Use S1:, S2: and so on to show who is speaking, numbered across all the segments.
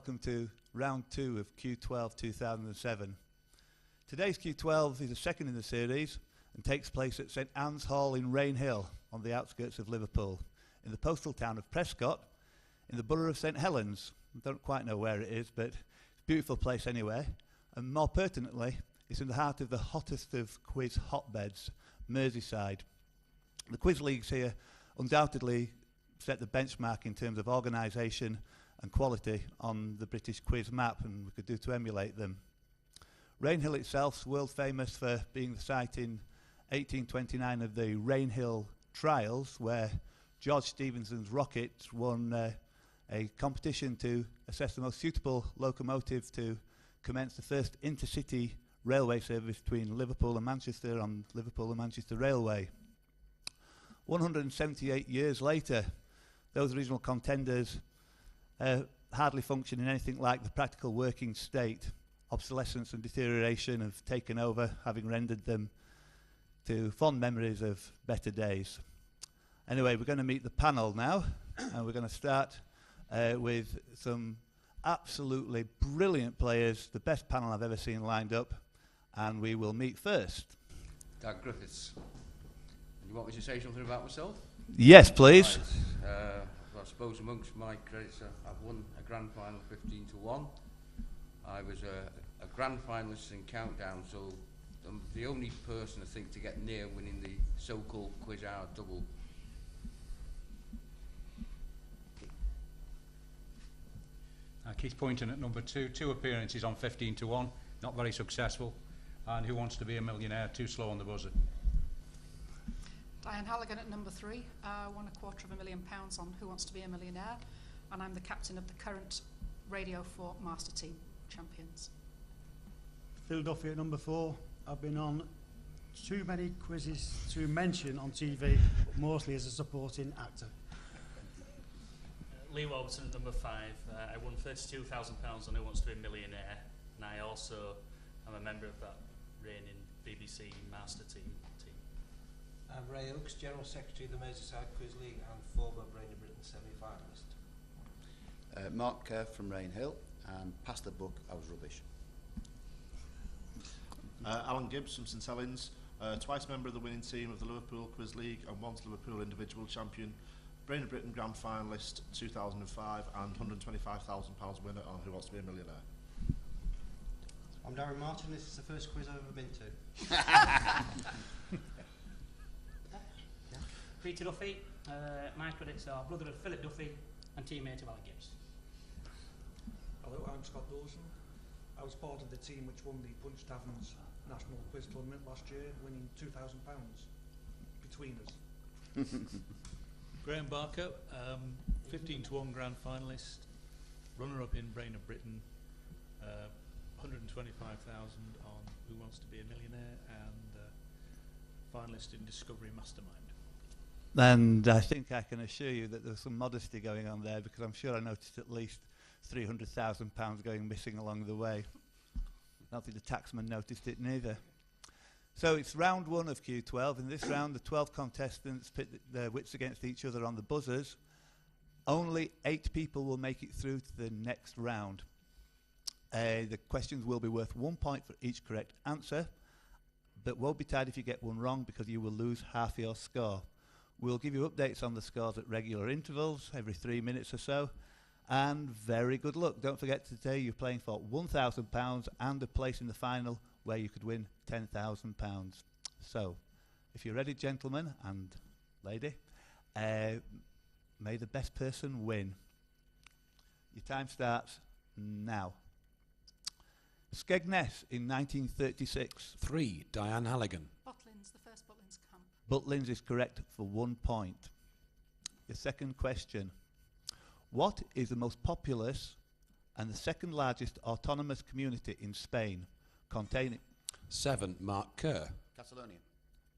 S1: welcome to round 2 of Q12 2007. Today's Q12 is the second in the series and takes place at St Anne's Hall in Rainhill on the outskirts of Liverpool, in the postal town of Prescott, in the borough of St Helens. I don't quite know where it is, but it's a beautiful place anyway. And more pertinently, it's in the heart of the hottest of quiz hotbeds, Merseyside. The quiz leagues here undoubtedly set the benchmark in terms of organisation and quality on the British quiz map, and we could do to emulate them. Rainhill itself is world famous for being the site in 1829 of the Rainhill trials, where George Stephenson's rocket won a competition to assess the most suitable locomotive to commence the first intercity railway service between Liverpool and Manchester on Liverpool and Manchester Railway. 178 years later, those original contenders hardly function in anything like the practical working state. Obsolescence and deterioration have taken over, having rendered them to fond memories of better days. Anyway, we're going to meet the panel now, and we're going to start with some absolutely brilliant players, the best panel I've ever seen lined up, and we will meet first.
S2: Doug Griffiths. You want me to say something about myself?
S1: Yes, please.
S2: Right. Well, I suppose amongst my credits, I've won a grand final 15-1. I was a grand finalist in Countdown, so I'm the only person I think to get near winning the so-called quiz hour double.
S3: Keith Poynton at number 2, 2 appearances on 15-1, not very successful. And Who Wants to Be a Millionaire, too slow on the buzzer.
S4: Diane Halligan at number 3, won £250,000 on Who Wants to Be a Millionaire, and I'm the captain of the current Radio 4 Master Team champions.
S5: Phil Duffy at number 4. I've been on too many quizzes to mention on TV, mostly as a supporting actor.
S6: Lee Warburton at number 5. I won £32,000 on Who Wants to Be a Millionaire, and I also am a member of that reigning BBC Master Team.
S7: I'm Ray Oakes, General Secretary of the Merseyside Quiz League and former Brain of Britain semi-finalist.
S8: Mark Kerr from Rainhill, and past the book, I was rubbish.
S9: Alan Gibbs from St Helens, twice member of the winning team of the Liverpool Quiz League and once Liverpool individual champion, Brain of Britain grand finalist 2005 and £125,000 winner on Who Wants to Be a Millionaire.
S7: I'm Darren Martin, this is the first quiz I've ever been to.
S6: Peter Duffy, my credits are brother of Philip Duffy and teammate of Alan Gibbs.
S10: Hello, I'm Scott Dawson. I was part of the team which won the Punch Taverns National Quiz Tournament last year, winning £2,000 between us.
S11: Graham Barker, 15-1 grand finalist, runner-up in Brain of Britain, 125,000 on Who Wants to Be a Millionaire, and finalist in Discovery Mastermind.
S1: And I think I can assure you that there's some modesty going on there, because I'm sure I noticed at least £300,000 going missing along the way. I don't think the taxman noticed it neither. So it's round 1 of Q12. In this round, the 12 contestants pit their wits against each other on the buzzers. Only 8 people will make it through to the next round. The questions will be worth 1 point for each correct answer, but won't be tied if you get one wrong, because you will lose half your score. We'll give you updates on the scores at regular intervals, every 3 minutes or so. And very good luck. Don't forget today you're playing for £1,000 and a place in the final where you could win £10,000. So, if you're ready, gentlemen and lady, may the best person win. Your time starts now. Skegness in 1936.
S12: 3, Diane Halligan.
S4: Butlins, the first Butlins camp.
S1: Butlins is correct for 1 point. Your second question. What is the most populous and the second largest autonomous community in Spain, containing...
S12: 7, Mark Kerr.
S8: Catalonia.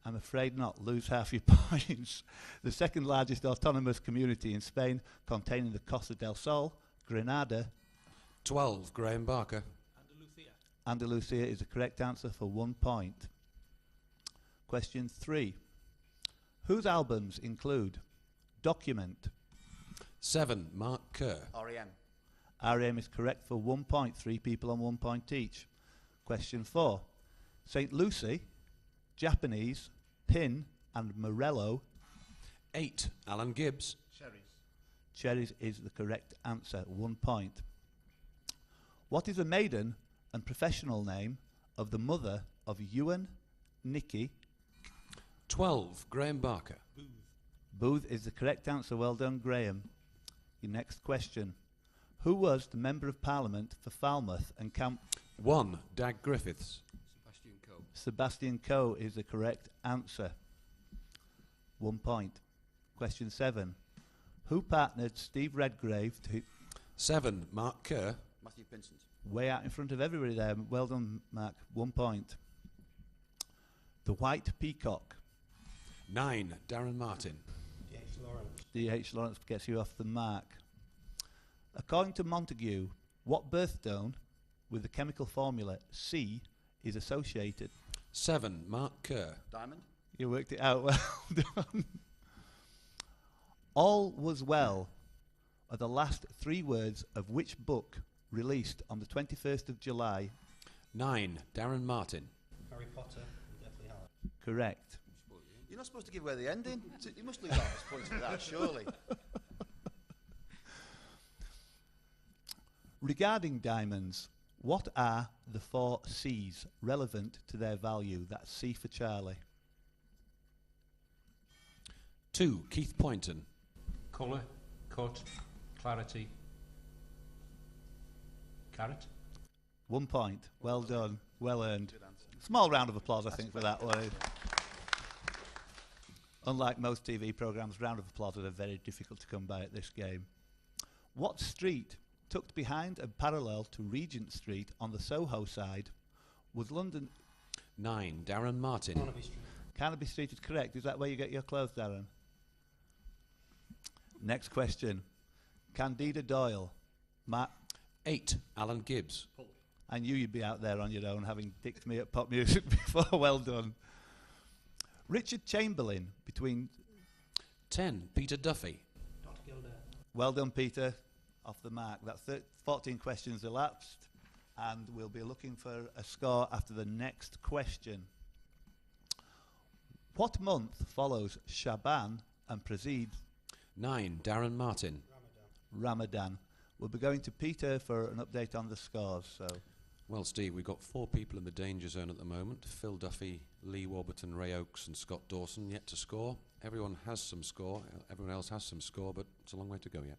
S1: I'm afraid not. Lose half your points. The second largest autonomous community in Spain, containing the Costa del Sol, Granada...
S12: 12, Graham Barker.
S1: Andalusia is the correct answer for 1 point. Question 3. Whose albums include Document,
S12: 7, Mark Kerr.
S8: R.E.M.
S1: Our aim is correct for 1 point, 3 people on 1 point each. Question 4. St. Lucie, Japanese, Pin and Morello.
S12: 8. Alan Gibbs.
S9: Cherries.
S1: Cherries is the correct answer, 1 point. What is the maiden and professional name of the mother of Ewan, Nicky?
S12: 12. Graham Barker.
S1: Booth is the correct answer, well done, Graham. Your next question. Who was the Member of Parliament for Falmouth and Camp...
S12: 1. Dag Griffiths.
S2: Sebastian Coe.
S1: Sebastian Coe is the correct answer. 1 point. Question 7. Who partnered Steve Redgrave to...
S12: 7. Mark Kerr.
S8: Matthew Pinsent.
S1: Way out in front of everybody there. Well done, Mark. 1 point. The White Peacock.
S12: 9. Darren Martin.
S7: D.H. Lawrence.
S1: D.H. Lawrence gets you off the mark. According to Montague, what birthstone with the chemical formula C is associated?
S12: 7. Mark Kerr.
S8: Diamond.
S1: You worked it out well done. All was well are the last 3 words of which book released on the 21st of July?
S12: 9. Darren Martin.
S7: Harry Potter and Deathly Hallows.
S1: Correct.
S8: You're not supposed to give away the ending. You must lose all those points for that, surely.
S1: Regarding diamonds, what are the 4 C's relevant to their value? That's C for Charlie.
S12: 2. Keith Poynton.
S3: Colour, cut, clarity, carrot.
S1: 1 point. Well done. Well earned. Small round of applause, I think, for that one. Unlike most TV programmes, round of applause are very difficult to come by at this game. What street, tucked behind and parallel to Regent Street on the Soho side, was London...
S12: 9. Darren Martin.
S7: Carnaby Street.
S1: Carnaby Street is correct. Is that where you get your clothes, Darren? Next question. Candida Doyle.
S12: 8. Alan Gibbs.
S1: I knew you'd be out there on your own, having dicked me at pop music before. Well done. Richard Chamberlain between...
S12: 10. Peter Duffy.
S7: Dr. Gilder.
S1: Well done, Peter. Off the mark. That's 14 questions elapsed, and we'll be looking for a score after the next question. What month follows Shaban and precedes
S12: 9. Darren Martin.
S1: Ramadan? We'll be going to Peter for an update on the scores. So,
S12: Well, Steve, we've got 4 people in the danger zone at the moment. Phil Duffy, Lee Warburton, Ray Oakes and Scott Dawson yet to score. Everyone has some score. Everyone else has some score, but it's a long way to go yet.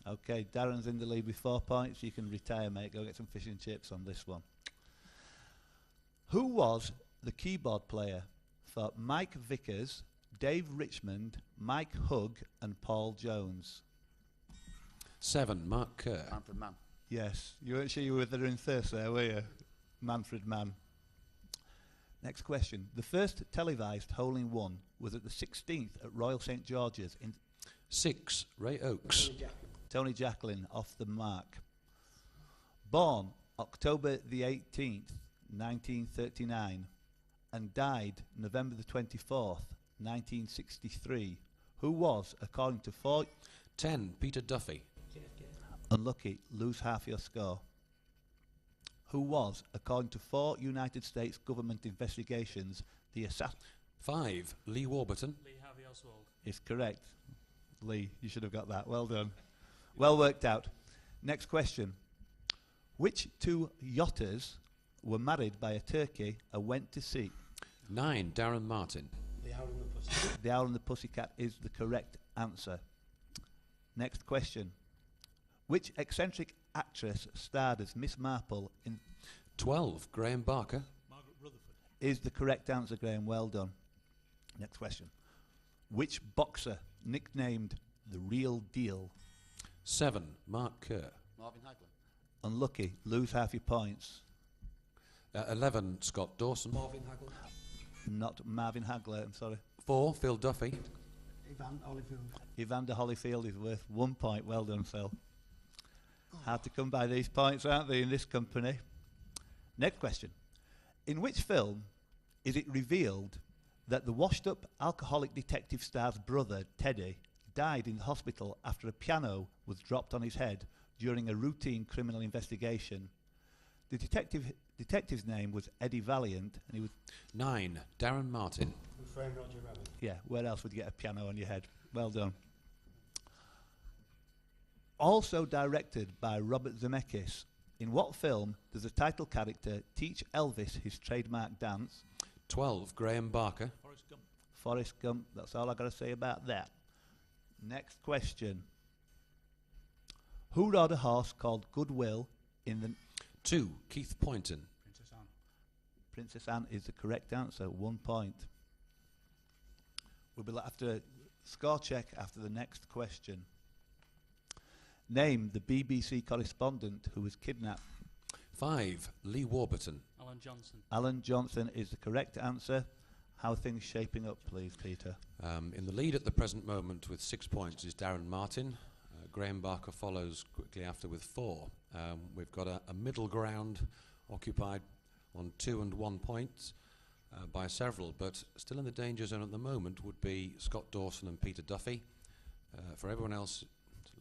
S1: okay, Darren's in the lead with 4 points. You can retire, mate. Go get some fish and chips on this one. Who was the keyboard player for Mike Vickers, Dave Richmond, Mike Hugg and Paul Jones?
S12: 7. Mark Kerr.
S8: Manfred Mann.
S1: Yes, you weren't sure you were there in thirst there, were you? Manfred Mann. Next question. The first televised hole-in-one was at the 16th at Royal St George's in
S12: 6. Ray Oakes.
S1: Tony Jacklin, off the mark. Born October the 18th, 1939, and died November the 24th, 1963. Who was, according to
S12: 10. Peter Duffy.
S1: unlucky, lose half your score. Who was, according to 4 United States government investigations, the assassin?
S12: 5. Lee Warburton.
S6: Lee Harvey Oswald.
S1: Is correct. Lee, you should have got that. Well done. Well worked out. Next question. Which 2 yachters were married by a turkey and went to sea?
S12: 9. Darren Martin.
S7: The Owl and the Pussycat.
S1: The Owl and the Pussycat is the correct answer. Next question. Which eccentric actress starred as Miss Marple in
S12: 12. Graham Barker.
S11: Margaret Rutherford.
S1: is the correct answer, Graham. Well done. Next question. Which boxer nicknamed the Real Deal?
S12: 7. Mark Kerr.
S8: Marvin Hagler.
S1: Unlucky, lose half your points.
S12: 11. Scott Dawson.
S7: Marvin Hagler.
S1: Not Marvin Hagler, I'm sorry.
S12: 4. Phil Duffy.
S5: Ivan Holyfield.
S1: Evander Holyfield is worth 1 point. Well done, Phil. Hard to come by these points, aren't they, in this company? Next question. In which film is it revealed that the washed-up alcoholic detective star's brother, Teddy, died in the hospital after a piano was dropped on his head during a routine criminal investigation? The detective's name was Eddie Valiant, and he was...
S12: 9. Darren Martin.
S7: Who framed Roger Rabbit?
S1: Yeah, where else would you get a piano on your head? Well done. Also directed by Robert Zemeckis, in what film does the title character teach Elvis his trademark dance?
S12: 12. Graham Barker.
S11: Forrest Gump.
S1: Forrest Gump, that's all I've got to say about that. Next question. Who rode a horse called Goodwill in the...
S12: 2. Keith Poynton.
S3: Princess Anne.
S1: Princess Anne is the correct answer, 1 point. We'll be after a score check after the next question. Name the BBC correspondent who was kidnapped.
S12: 5. Lee Warburton.
S6: Alan Johnson.
S1: Alan Johnson is the correct answer. How are things shaping up, please, Peter?
S12: In the lead at the present moment with 6 points is Darren Martin. Graham Barker follows quickly after with 4. We've got a middle ground occupied on 2 and 1 points by several, but still in the danger zone at the moment would be Scott Dawson and Peter Duffy. For everyone else, it's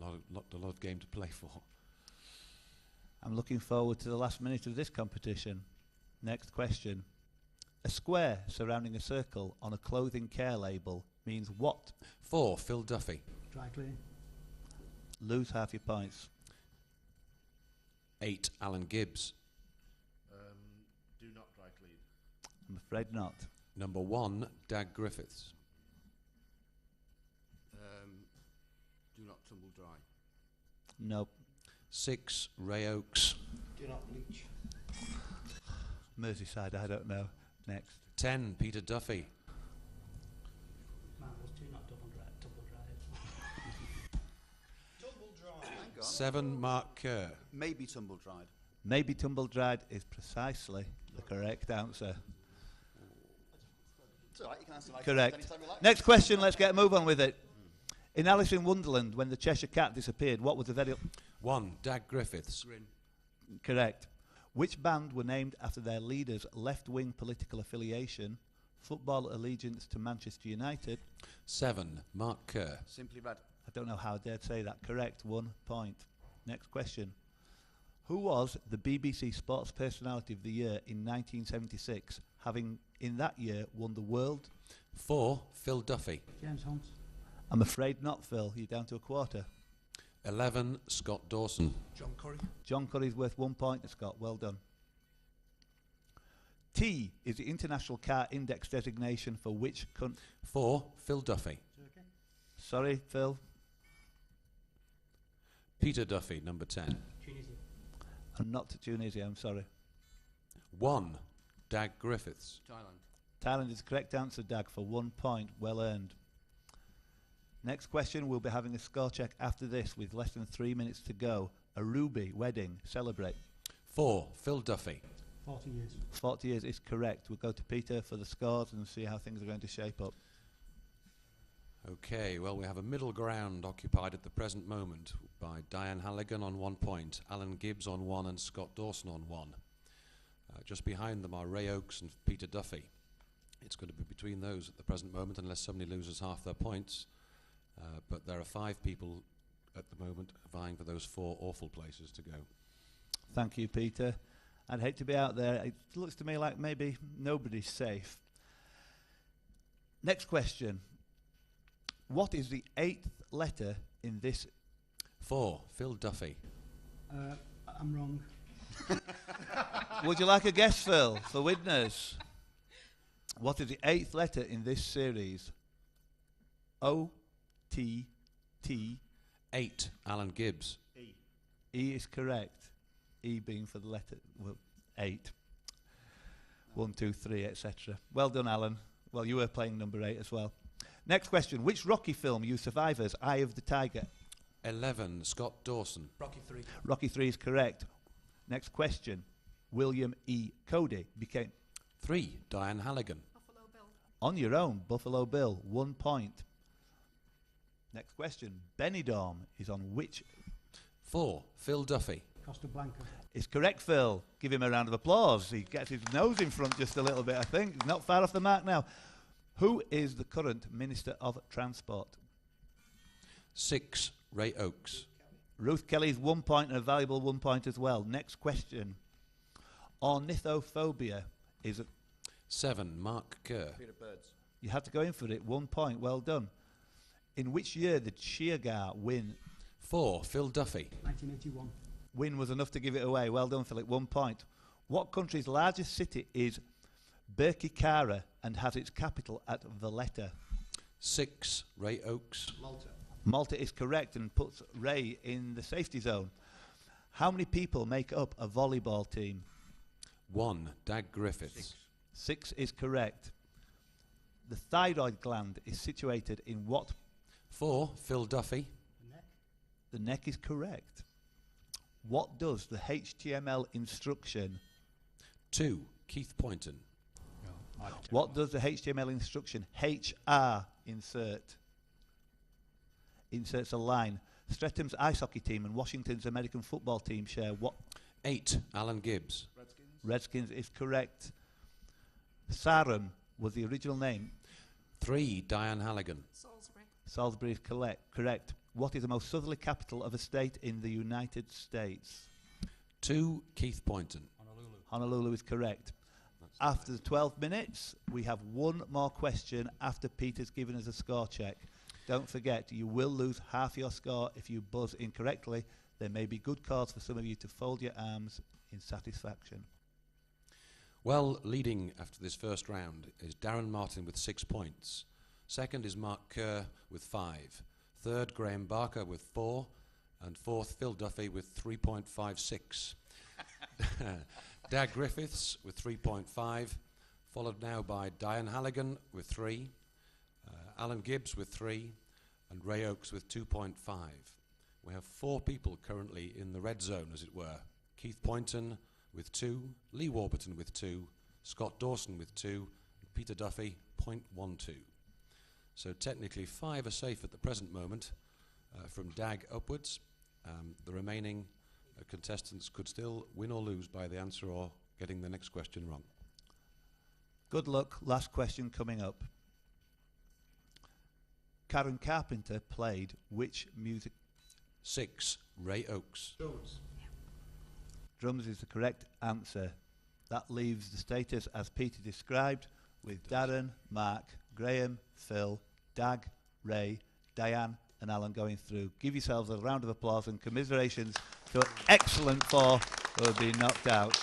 S12: a lot of game to play for.
S1: I'm looking forward to the last minute of this competition. Next question. A square surrounding a circle on a clothing care label means what?
S12: 4. Phil Duffy.
S5: Dry cleaning.
S1: Lose half your points.
S12: 8. Alan Gibbs.
S9: Do not dry clean.
S1: I'm afraid not.
S12: Number 1. Dag Griffiths.
S2: Do not tumble dry.
S1: Nope.
S12: 6. Ray Oakes.
S7: Do not bleach.
S1: Merseyside, I don't know. Next.
S12: 10. Peter Duffy.
S6: Matt was do not tumble dry.
S7: Tumble dry.
S8: Hang on.
S12: 7. Mark Kerr.
S8: Maybe tumble dried.
S1: Maybe tumble dried is precisely the correct answer.
S8: It's all right, you can answer my questions
S1: Correct.
S8: anytime you like.
S1: Next question, let's get a move on with it. In Alice in Wonderland, when the Cheshire Cat disappeared, what was the very...
S12: 1. Dag Griffiths.
S2: Grin.
S1: Correct. Which band were named after their leader's left-wing political affiliation, football allegiance to Manchester United?
S12: 7. Mark Kerr.
S8: Simply Red.
S1: I don't know how I dared say that. Correct, 1 point. Next question. Who was the BBC Sports Personality of the Year in 1976, having in that year won the world?
S12: 4. Phil Duffy.
S5: James Hunt.
S1: I'm afraid not, Phil. You're down to a quarter.
S12: 11. Scott Dawson.
S11: John Curry.
S1: John Curry's worth 1 point to Scott. Well done. T is the International Car Index designation for which country?
S12: 4. Phil Duffy.
S5: Turkey.
S1: Sorry, Phil.
S12: Peter Duffy, number 10.
S6: Tunisia.
S1: I'm not to Tunisia, I'm sorry.
S12: 1. Dag Griffiths.
S2: Thailand.
S1: Thailand is the correct answer, Dag, for 1 point. Well earned. Next question, we'll be having a score check after this with less than 3 minutes to go. A ruby wedding, celebrate.
S12: 4. Phil Duffy.
S5: 40 years.
S1: 40 years is correct. We'll go to Peter for the scores and see how things are going to shape up.
S12: Okay, well, we have a middle ground occupied at the present moment by Diane Halligan on 1 point, Alan Gibbs on 1 and Scott Dawson on 1. Just behind them are Ray Oakes and Peter Duffy. It's going to be between those at the present moment unless somebody loses half their points. But there are 5 people at the moment vying for those 4 awful places to go.
S1: Thank you, Peter. I'd hate to be out there. It looks to me like maybe nobody's safe. Next question. What is the 8th letter in this?
S12: 4. Phil Duffy.
S5: I'm wrong.
S1: Would you like a guess, Phil, for witness? What is the 8th letter in this series? O, T, T.
S12: 8. Alan Gibbs.
S1: E. E is correct. E being for the letter 8. 1, 2, 3, etc. Well done, Alan. Well, you were playing number 8 as well. Next question. Which Rocky film used survivors? Eye of the Tiger.
S12: 11. Scott Dawson.
S11: Rocky 3.
S1: Rocky 3 is correct. Next question. William E. Cody became...
S12: 3. Diane Halligan.
S4: Buffalo Bill.
S1: On your own, Buffalo Bill. 1 point. Next question. Benidorm is on which...
S12: 4. Phil Duffy.
S5: Costa Blanca.
S1: Is correct, Phil. Give him a round of applause. He gets his nose in front just a little bit, I think. He's not far off the mark now. Who is the current Minister of Transport?
S12: 6. Ray Oakes.
S1: Ruth Kelly's 1 point and a valuable 1 point as well. Next question. Ornithophobia is a...
S12: 7, Mark Kerr.
S8: Peter Birds.
S1: You had to go in for it. 1 point. Well done. In which year did Sheargar win?
S12: 4, Phil Duffy.
S5: 1981.
S1: Win was enough to give it away. Well done, Philip. 1 point. What country's largest city is Birkirkara and has its capital at Valletta?
S12: 6, Ray Oakes.
S8: Malta.
S1: Malta is correct and puts Ray in the safety zone. How many people make up a volleyball team?
S12: 1, Dag Griffiths.
S1: 6 is correct. The thyroid gland is situated in what?
S12: 4, Phil Duffy.
S1: The neck is correct. What does the HTML instruction?
S12: 2, Keith Poynton.
S1: What does the HTML instruction HR insert? Inserts a line. Stretham's ice hockey team and Washington's American football team share what?
S12: 8, Alan Gibbs.
S1: Redskins is correct. Sarum was the original name.
S12: 3, Diane Halligan.
S4: Salisbury.
S1: Salisbury is correct. What is the most southerly capital of a state in the United States?
S12: 2, Keith Poynton.
S1: Honolulu is correct. After the 12 minutes, we have one more question after Peter's given us a score check. Don't forget, you will lose half your score if you buzz incorrectly. There may be good cause for some of you to fold your arms in satisfaction.
S12: Well, leading after this first round is Darren Martin with 6 points. Second is Mark Kerr with 5. Third, Graham Barker with 4. And fourth, Phil Duffy with 3.56. Dag Griffiths with 3.5, followed now by Diane Halligan with 3, Alan Gibbs with 3, and Ray Oakes with 2.5. We have 4 people currently in the red zone, as it were. Keith Poynton with 2, Lee Warburton with 2, Scott Dawson with 2, and Peter Duffy 0.12. So technically 5 are safe at the present moment from Dag upwards. The remaining contestants could still win or lose by the answer or getting the next question wrong.
S1: Good luck. Last question coming up. Karen Carpenter played which music?
S12: 6, Ray Oakes.
S8: Drums.
S1: Drums is the correct answer. That leaves the status as Peter described, with Darren, Mark, Graham, Phil, Dag, Ray, Diane and Alan going through. Give yourselves a round of applause and commiserations to an excellent 4 who have been knocked out.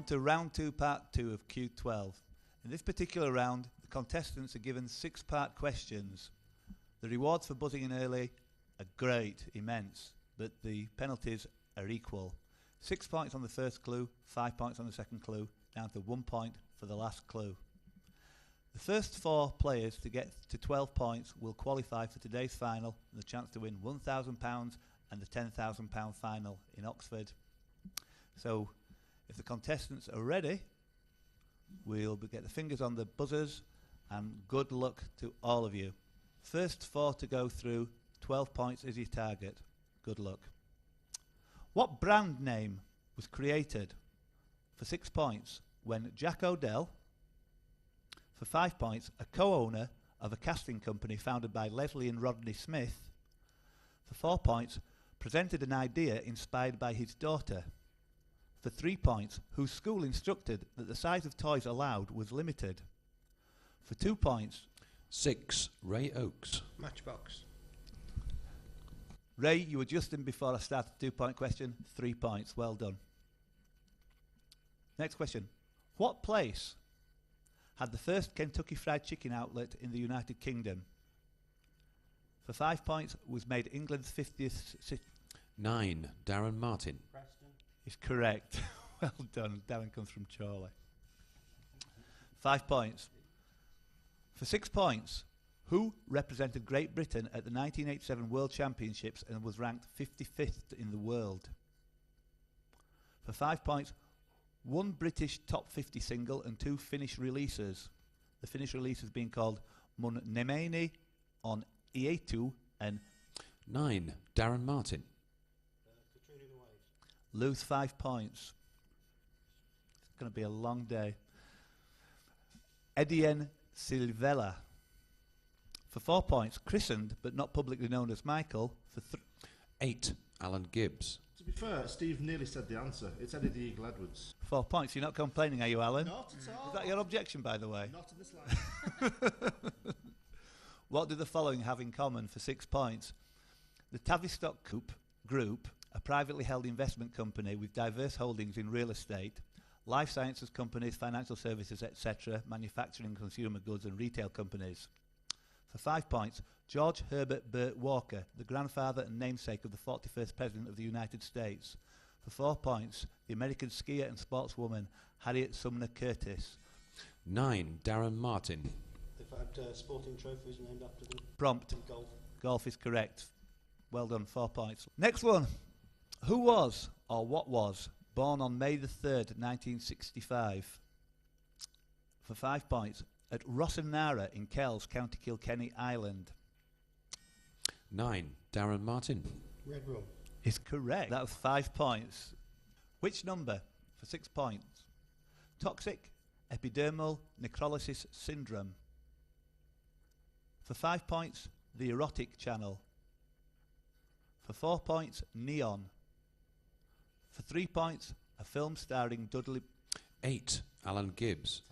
S1: To round 2, part 2 of Q12. In this particular round, the contestants are given 6-part questions. The rewards for buzzing in early are great, immense, but the penalties are equal. 6 points on the first clue, 5 points on the second clue, down to 1 point for the last clue. The first 4 players to get to 12 points will qualify for today's final and the chance to win £1,000 and the £10,000 final in Oxford. So, if the contestants are ready, we'll get the fingers on the buzzers and good luck to all of you. First 4 to go through, 12 points is your target. Good luck. What brand name was created for 6 points when Jack O'Dell, for 5 points, a co-owner of a casting company founded by Leslie and Rodney Smith, for 4 points, presented an idea inspired by his daughter, for 3 points, whose school instructed that the size of toys allowed was limited. For 2 points...
S12: 6, Ray Oakes.
S7: Matchbox.
S1: Ray, you were just in before I started the 2-point question. 3 points. Well done. Next question. What place had the first Kentucky Fried Chicken outlet in the United Kingdom? For 5 points, was made England's 50th city.
S12: 9, Darren Martin.
S1: is correct. Well done. Darren comes from Chorley. 5 points. For 6 points, who represented Great Britain at the 1987 World Championships and was ranked 55th in the world? For 5 points, one British top 50 single and 2 Finnish releases. The Finnish releases being called Mun Nemeni on Ietu and
S12: 9. Darren Martin.
S1: Lose 5 points. It's going to be a long day. Edienne Silvella. For 4 points, christened but not publicly known as Michael. For
S12: 8. Alan Gibbs.
S9: To be fair, Steve nearly said the answer. It's Eddie the Eagle Edwards.
S1: 4 points. You're not complaining, are you, Alan?
S9: Not at all.
S1: Is that your objection, by the way?
S9: Not in this line.
S1: What do the following have in common for 6 points? The Tavistock Group, a privately held investment company with diverse holdings in real estate, life sciences companies, financial services, etc., manufacturing, consumer goods and retail companies. For 5 points, George Herbert Burt Walker, the grandfather and namesake of the 41st President of the United States. For 4 points, the American skier and sportswoman Harriet Sumner Curtis.
S12: 9. Darren Martin.
S13: They've had sporting trophies named after them.
S1: Prompt.
S13: Golf.
S1: Golf is correct. Well done, 4 points. Next one. Who was, or what was, born on May the 3rd, 1965? For 5 points, at Rossannara in Kells, County Kilkenny, Ireland.
S12: 9. Darren Martin.
S13: Red Rum.
S1: Is correct. That was 5 points. Which number for 6 points? Toxic epidermal necrolysis syndrome. For 5 points, the erotic channel. For 4 points, Neon. For 3 points, a film starring Dudley.
S12: 8. Alan Gibbs.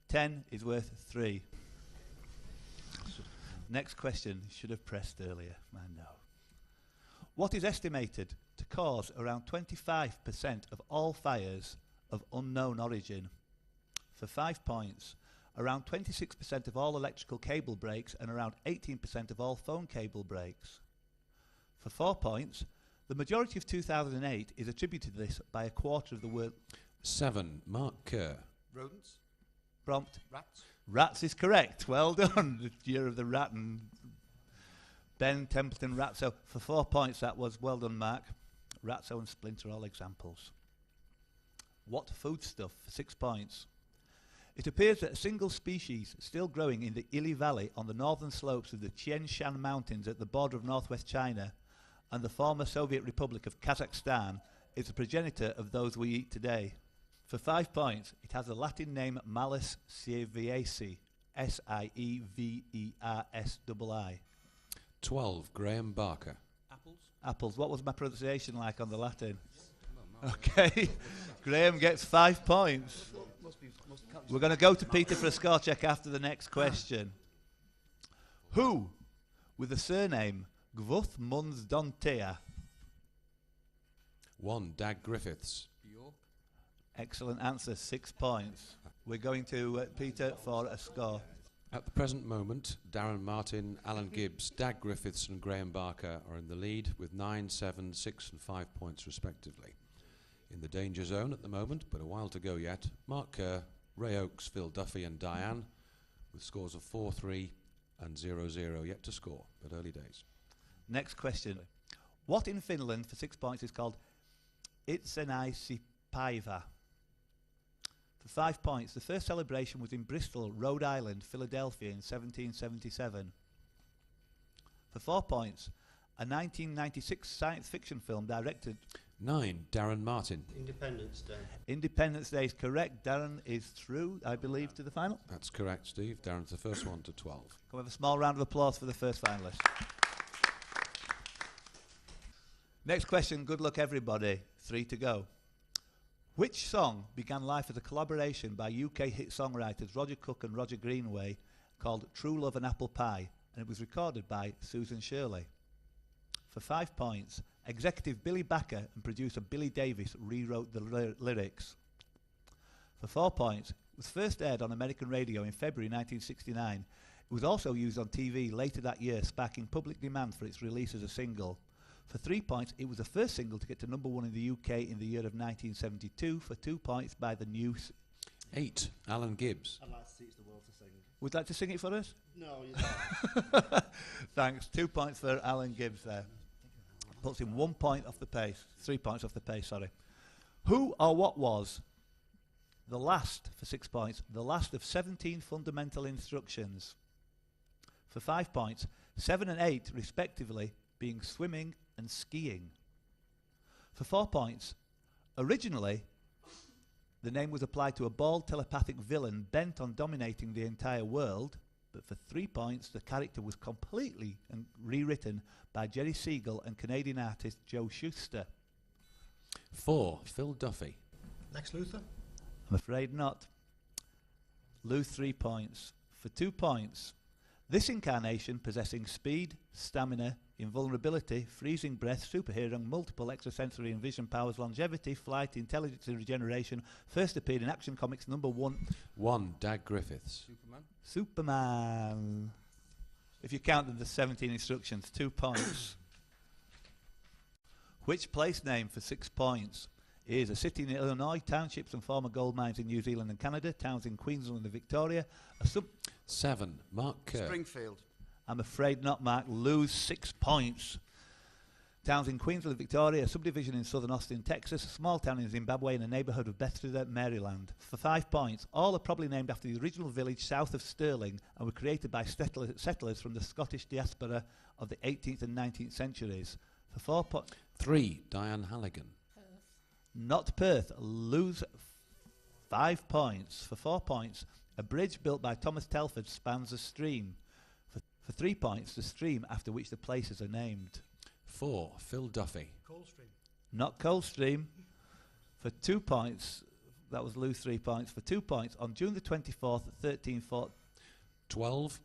S1: 10 is worth 3. Next question. Should have pressed earlier. I know. What is estimated to cause around 25% of all fires of unknown origin? For 5 points, around 26% of all electrical cable breaks and around 18% of all phone cable breaks. For 4 points, the majority of 2008 is attributed to this by a quarter of the world.
S12: 7. Mark Kerr.
S7: Rodents.
S1: Prompt.
S7: Rats.
S1: Rats is correct. Well done. The year of the rat and Ben Templeton Ratso. For 4 points, that was well done, Mark. Ratso and Splinter, all examples. What foodstuff for 6 points? It appears that a single species still growing in the Ili Valley on the northern slopes of the Tian Shan Mountains at the border of northwest China and the former Soviet Republic of Kazakhstan is the progenitor of those we eat today. For 5 points, it has a Latin name Malus sieviaceae, Sieversii.
S12: 12. Graham Barker.
S7: Apples.
S1: Apples. What was my pronunciation like on the Latin? Okay. Graham gets 5 points. We're going to go to Peter for a score check after the next question. Who, with the surname Gvuth Munsdontea?
S12: 1. Dag Griffiths.
S1: Excellent answer, 6 points. We're going to Peter for a score.
S12: At the present moment, Darren Martin, Alan Gibbs, Dag Griffiths and Graham Barker are in the lead with 9, 7, 6 and 5 points respectively. In the danger zone at the moment, but a while to go yet, Mark Kerr, Ray Oakes, Phil Duffy and Diane with scores of 4-3 and 0-0 yet to score, but early days.
S1: Next question. What in Finland for 6 points is called Itsenäisyyspäivä? For 5 points, the first celebration was in Bristol, Rhode Island, Philadelphia in 1777. For 4 points, a 1996 science fiction film directed.
S12: 9. Darren Martin.
S13: Independence Day.
S1: Independence Day is correct. Darren is through, I believe, to the final.
S12: That's correct, Steve. Darren's the first one to 12.
S1: Can we have a small round of applause for the first finalist? Next question, good luck everybody. 3 to go. Which song began life as a collaboration by UK hit songwriters Roger Cook and Roger Greenway called True Love and Apple Pie, and it was recorded by Susan Shirley? For 5 points, executive Billy Backer and producer Billy Davis rewrote the lyrics. For 4 points, it was first aired on American radio in February 1969. It was also used on TV later that year, sparking public demand for its release as a single. For 3 points, it was the first single to get to number 1 in the UK in the year of 1972. For 2 points by the new...
S12: 8. Alan Gibbs.
S9: I'd like to teach the world to sing.
S1: Would you like to sing it for us?
S9: No, you don't.
S1: Thanks. 2 points for Alan Gibbs there. Puts him 1 point off the pace. 3 points off the pace, sorry. Who or what was the last, for 6 points, the last of 17 fundamental instructions? For 5 points, 7 and 8 respectively, being swimming and skiing. For 4 points, originally the name was applied to a bald telepathic villain bent on dominating the entire world, but for 3 points the character was completely rewritten by Jerry Siegel and Canadian artist Joe Shuster.
S12: 4. Phil Duffy.
S10: Lex Luthor?
S1: I'm afraid not. Lose 3 points. For 2 points, this incarnation possessing speed, stamina, invulnerability, freezing breath, superhero, multiple extrasensory and vision powers, longevity, flight, intelligence and regeneration, first appeared in Action Comics number 1.
S12: 1. Dag Griffiths.
S1: Superman. If you count the 17 instructions, 2 points. Which place name for 6 points is a city in Illinois, townships and former gold mines in New Zealand and Canada, towns in Queensland and Victoria.
S12: 7. Mark Kerr.
S8: Springfield.
S1: I'm afraid not, Mark. Lose 6 points. Towns in Queensland, Victoria, a subdivision in southern Austin, Texas, a small town in Zimbabwe, in a neighbourhood of Bethesda, Maryland. For 5 points, all are probably named after the original village south of Stirling and were created by settlers from the Scottish diaspora of the 18th and 19th centuries. For 4 points...
S12: 3. Diane Halligan.
S1: Not Perth. Lose 5 points. For 4 points, a bridge built by Thomas Telford spans a stream. For 3 points, the stream after which the places are named.
S12: 4. Phil Duffy.
S10: Coldstream.
S1: Not Coldstream. For 2 points, that was lose 3 points. For 2 points, on June the 24th, 1340...
S12: 12.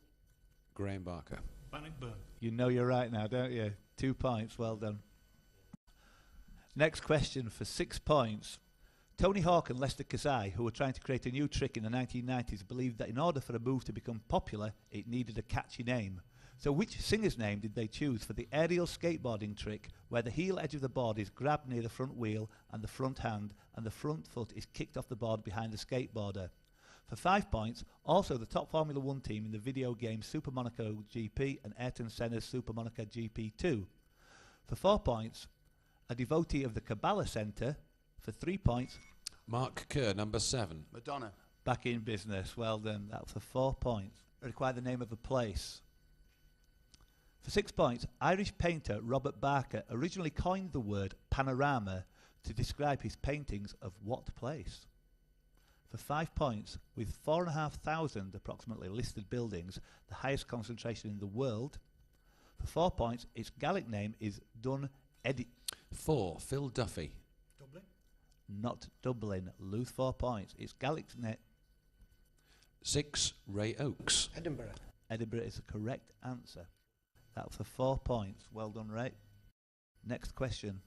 S12: Graham Barker.
S10: Bannockburn.
S1: You know you're right now, don't you? 2 points, well done. Next question for 6 points. Tony Hawk and Lester Kasai, who were trying to create a new trick in the 1990s, believed that in order for a move to become popular, it needed a catchy name. So which singer's name did they choose for the aerial skateboarding trick, where the heel edge of the board is grabbed near the front wheel and the front hand, and the front foot is kicked off the board behind the skateboarder? For 5 points, also the top Formula 1 team in the video game Super Monaco GP and Ayrton Senna's Super Monaco GP2. For 4 points, a devotee of the Kabbalah Centre. For 3 points,
S12: Mark Kerr, number 7.
S8: Madonna.
S1: back in business. Well done. That was for 4 points. Require the name of a place. For 6 points, Irish painter Robert Barker originally coined the word panorama to describe his paintings of what place? For 5 points, with 4,500 approximately listed buildings, the highest concentration in the world. For 4 points, its Gaelic name is Dun Edi.
S12: 4. Phil Duffy.
S10: Dublin.
S1: Not Dublin. Lose 4 points. Its Gaelic name.
S12: 6. Ray Oakes.
S13: Edinburgh.
S1: Edinburgh is the correct answer. That was for 4 points. Well done, Ray. Next question.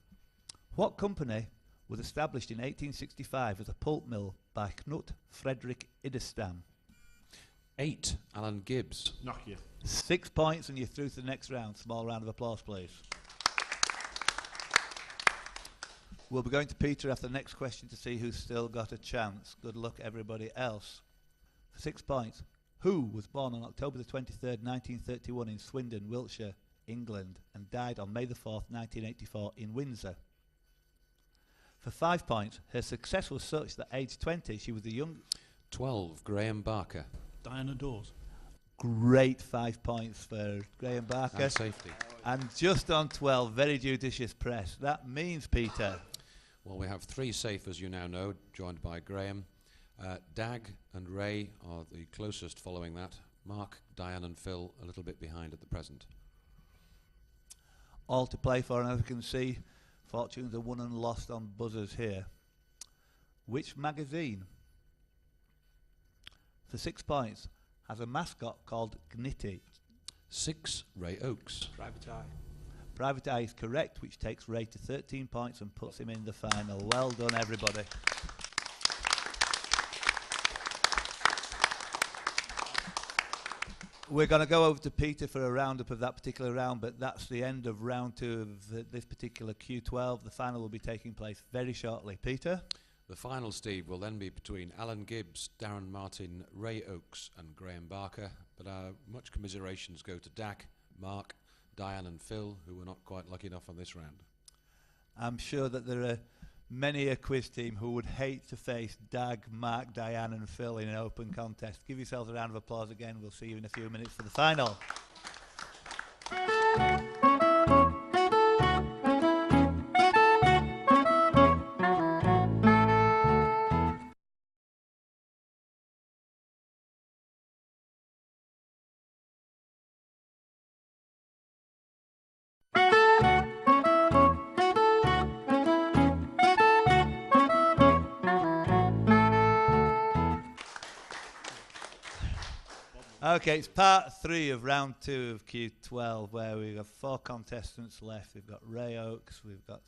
S1: What company was established in 1865 as a pulp mill by Knut Fredrik Idestam?
S12: 8. Alan Gibbs.
S9: Nokia.
S1: 6 points and you're through to the next round. Small round of applause, please. We'll be going to Peter after the next question to see who's still got a chance. Good luck, everybody else. For 6 points. Who was born on October the 23rd, 1931 in Swindon, Wiltshire, England, and died on May the 4th, 1984 in Windsor? For 5 points, her success was such that aged 20, she was the young...
S12: 12. Graham Barker.
S10: Diana Dawes.
S1: Great 5 points for Graham Barker.
S12: And safety.
S1: And just on 12, very judicious press. That means, Peter...
S12: Well, we have 3 safe, as you now know, joined by Graham. Dag and Ray are the closest following that. Mark, Diane and Phil a little bit behind at the present.
S1: All to play for, and as you can see, fortunes are won and lost on buzzers here. Which magazine, for 6 points, has a mascot called Gnitty?
S12: 6. Ray Oakes.
S10: Private Eye.
S1: Private Eye is correct, which takes Ray to 13 points and puts him in the final. Well done, everybody. We're going to go over to Peter for a roundup of that particular round, but that's the end of round 2 of this particular Q12. The final will be taking place very shortly. Peter?
S12: The final, Steve, will then be between Alan Gibbs, Darren Martin, Ray Oakes and Graham Barker, but our much commiserations go to Dak, Mark, Diane and Phil, who were not quite lucky enough on this round.
S1: I'm sure that there are many a quiz team who would hate to face Dag, Mark, Diane and Phil in an open contest. Give yourselves a round of applause again. We'll see you in a few minutes for the final. Okay, it's part 3 of round 2 of Q12, where we've got 4 contestants left. We've got Ray Oakes, we've got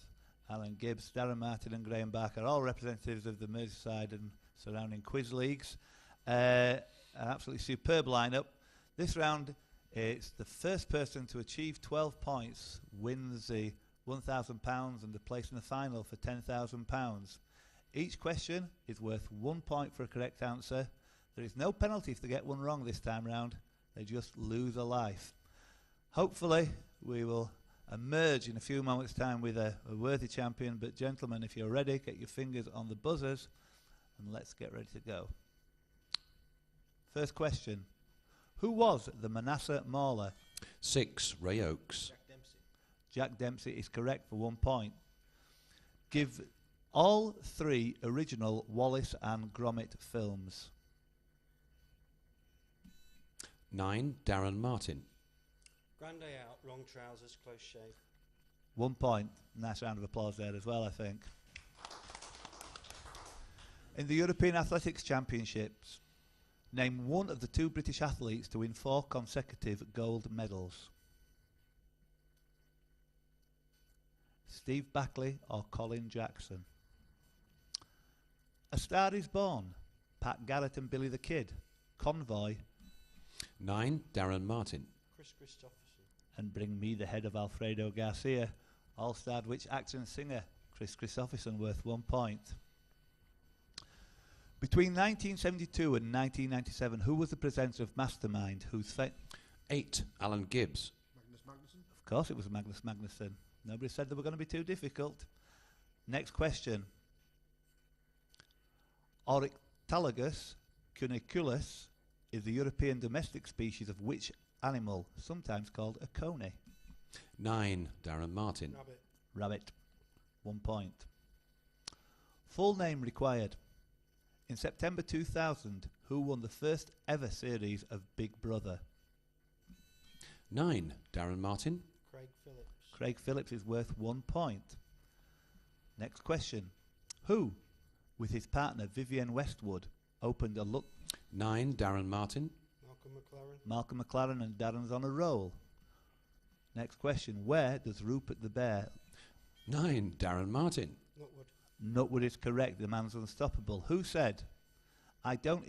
S1: Alan Gibbs, Darren Martin and Graham Barker, all representatives of the Merseyside and surrounding quiz leagues. An absolutely superb lineup. This round, it's the first person to achieve 12 points wins the £1,000 and the place in the final for £10,000. Each question is worth 1 point for a correct answer. There is no penalty if they get one wrong this time round. They just lose a life. Hopefully, we will emerge in a few moments' time with a worthy champion. But gentlemen, if you're ready, get your fingers on the buzzers and let's get ready to go. First question. Who was the Manasseh Mauler?
S12: 6, Ray Oakes.
S7: Jack Dempsey.
S1: Jack Dempsey is correct for 1 point. Give all 3 original Wallace and Gromit films.
S12: 9, Darren Martin.
S13: Grand Day Out, Wrong Trousers, Close Shave.
S1: 1 point. Nice round of applause there as well, I think. In the European Athletics Championships, name one of the 2 British athletes to win 4 consecutive gold medals. Steve Backley or Colin Jackson? A Star Is Born, Pat Garrett and Billy the Kid, Convoy,
S12: 9, Darren Martin.
S13: Chris Christopherson.
S1: and Bring Me the Head of Alfredo Garcia. All starred which actor and singer? Chris Christopherson, worth 1 point. Between 1972 and 1997, who was the presenter of Mastermind?
S12: 8, Alan Gibbs.
S9: Magnus Magnusson.
S1: Of course it was Magnus Magnusson. Nobody said they were going to be too difficult. Next question. Oryctolagus cuniculus is the European domestic species of which animal, sometimes called a coney?
S12: 9, Darren Martin.
S13: Rabbit.
S1: Rabbit. 1 point. Full name required. In September 2000, who won the first ever series of Big Brother?
S12: 9, Darren Martin.
S13: Craig Phillips.
S1: Craig Phillips is worth 1 point. Next question. Who, with his partner Vivienne Westwood, opened a look?
S12: 9, Darren Martin.
S13: Malcolm McLaren.
S1: Malcolm McLaren, and Darren's on a roll. Next question. Where does Rupert the Bear?
S12: 9, Darren Martin.
S13: Nutwood.
S1: Nutwood is correct. The man's unstoppable. Who said, I don't